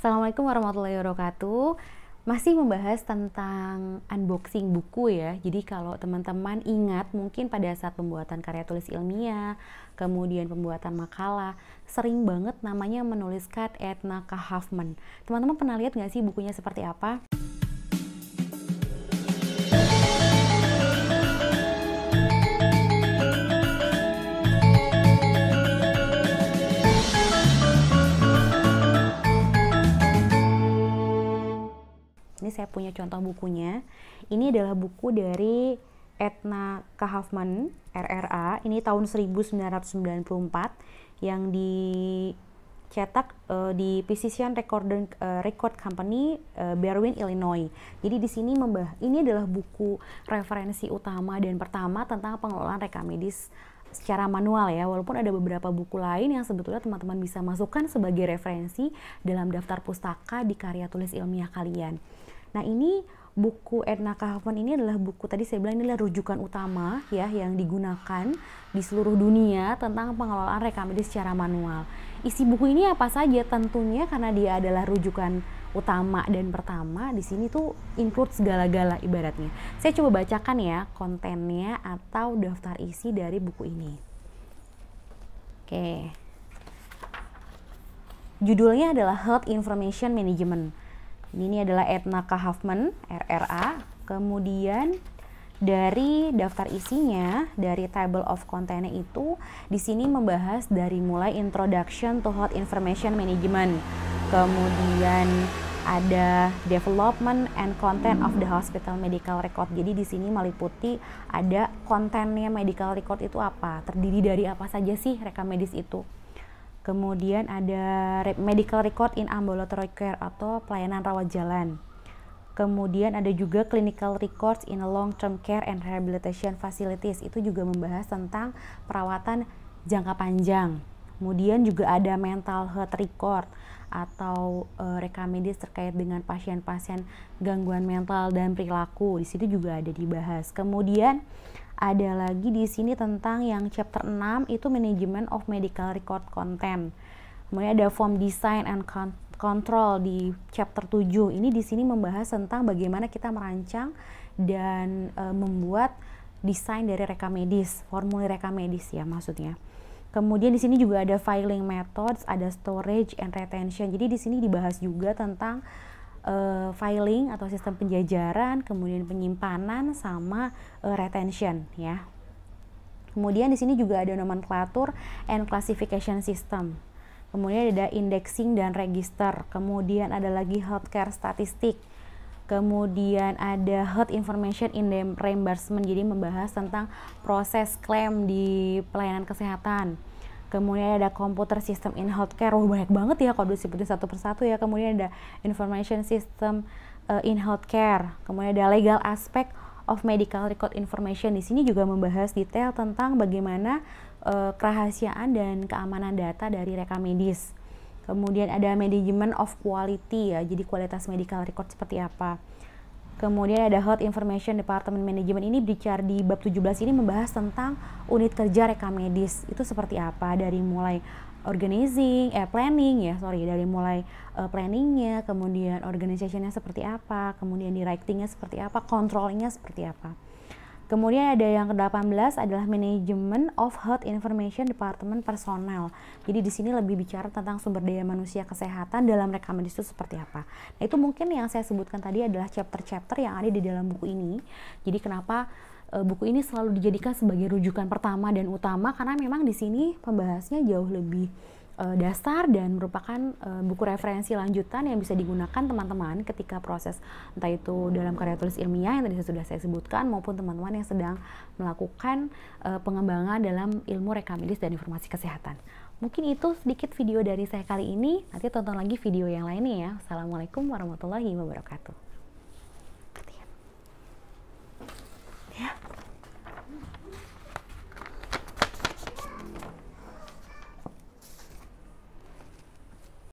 Assalamualaikum warahmatullahi wabarakatuh. Masih membahas tentang unboxing buku ya. Jadi kalau teman-teman ingat mungkin pada saat pembuatan karya tulis ilmiah, kemudian pembuatan makalah, sering banget namanya menuliskan Edna K. Huffman. Teman-teman pernah lihat nggak sih bukunya seperti apa? Ini saya punya contoh bukunya. Ini adalah buku dari Edna K. Huffman, RRA. Ini tahun 1994 yang dicetak di Precision Record Company, Berwyn, Illinois. Jadi di sini ini adalah buku referensi utama dan pertama tentang pengelolaan rekam medis secara manual ya, walaupun ada beberapa buku lain yang sebetulnya teman-teman bisa masukkan sebagai referensi dalam daftar pustaka di karya tulis ilmiah kalian. Nah, ini buku Edna K. Huffman ini adalah buku, tadi saya bilang ini adalah rujukan utama ya yang digunakan di seluruh dunia tentang pengelolaan rekam medis secara manual. Isi buku ini apa saja? Tentunya karena dia adalah rujukan utama dan pertama, di sini tuh include segala-gala ibaratnya. Saya coba bacakan ya kontennya atau daftar isi dari buku ini. Oke. Judulnya adalah Health Information Management. Ini adalah Edna K. Huffman, RRA. Kemudian dari daftar isinya, dari table of content itu, di sini membahas dari mulai Introduction to Health Information Management. Kemudian ada Development and Content of the Hospital Medical Record. Jadi di sini meliputi ada kontennya medical record itu apa, terdiri dari apa saja sih rekam medis itu. Kemudian ada medical record in ambulatory care atau pelayanan rawat jalan. Kemudian ada juga clinical records in long-term care and rehabilitation facilities. Itu juga membahas tentang perawatan jangka panjang. Kemudian juga ada mental health record atau rekam medis terkait dengan pasien-pasien gangguan mental dan perilaku. Di situ juga ada dibahas. Kemudian ada lagi di sini tentang yang chapter 6 itu Management of Medical Record Content. Kemudian ada Form Design and Control di chapter 7. Ini di sini membahas tentang bagaimana kita merancang dan membuat desain dari rekam medis, formulir rekam medis ya maksudnya. Kemudian di sini juga ada filing methods, ada storage and retention. Jadi di sini dibahas juga tentang filing atau sistem penjajaran, kemudian penyimpanan sama retention ya. Kemudian di sini juga ada nomenklatur and classification system. Kemudian ada indexing dan register. Kemudian ada lagi healthcare statistik. Kemudian ada health information in the reimbursement, jadi membahas tentang proses klaim di pelayanan kesehatan. Kemudian ada computer system in healthcare, banyak banget ya kalau disebutin satu persatu ya. Kemudian ada information system in healthcare. Kemudian ada legal aspect of medical record information. Di sini juga membahas detail tentang bagaimana kerahasiaan dan keamanan data dari rekam medis. Kemudian ada management of quality ya, jadi kualitas medical record seperti apa. Kemudian ada Health Information Department Management, ini bicara di bab 17 ini membahas tentang unit kerja rekam medis. Itu seperti apa, dari mulai dari mulai planningnya, kemudian organizationnya seperti apa, kemudian di writingnya seperti apa, controllingnya seperti apa. Kemudian ada yang ke-18 adalah Management of Health Information Department Personnel. Jadi di sini lebih bicara tentang sumber daya manusia kesehatan dalam rekam medis itu seperti apa. Nah, itu mungkin yang saya sebutkan tadi adalah chapter-chapter yang ada di dalam buku ini. Jadi kenapa buku ini selalu dijadikan sebagai rujukan pertama dan utama, karena memang di sini pembahasnya jauh lebih dasar dan merupakan buku referensi lanjutan yang bisa digunakan teman-teman ketika proses entah itu dalam karya tulis ilmiah yang tadi sudah saya sebutkan maupun teman-teman yang sedang melakukan pengembangan dalam ilmu rekam medis dan informasi kesehatan. Mungkin itu sedikit video dari saya kali ini. Nanti tonton lagi video yang lainnya ya. Assalamualaikum warahmatullahi wabarakatuh.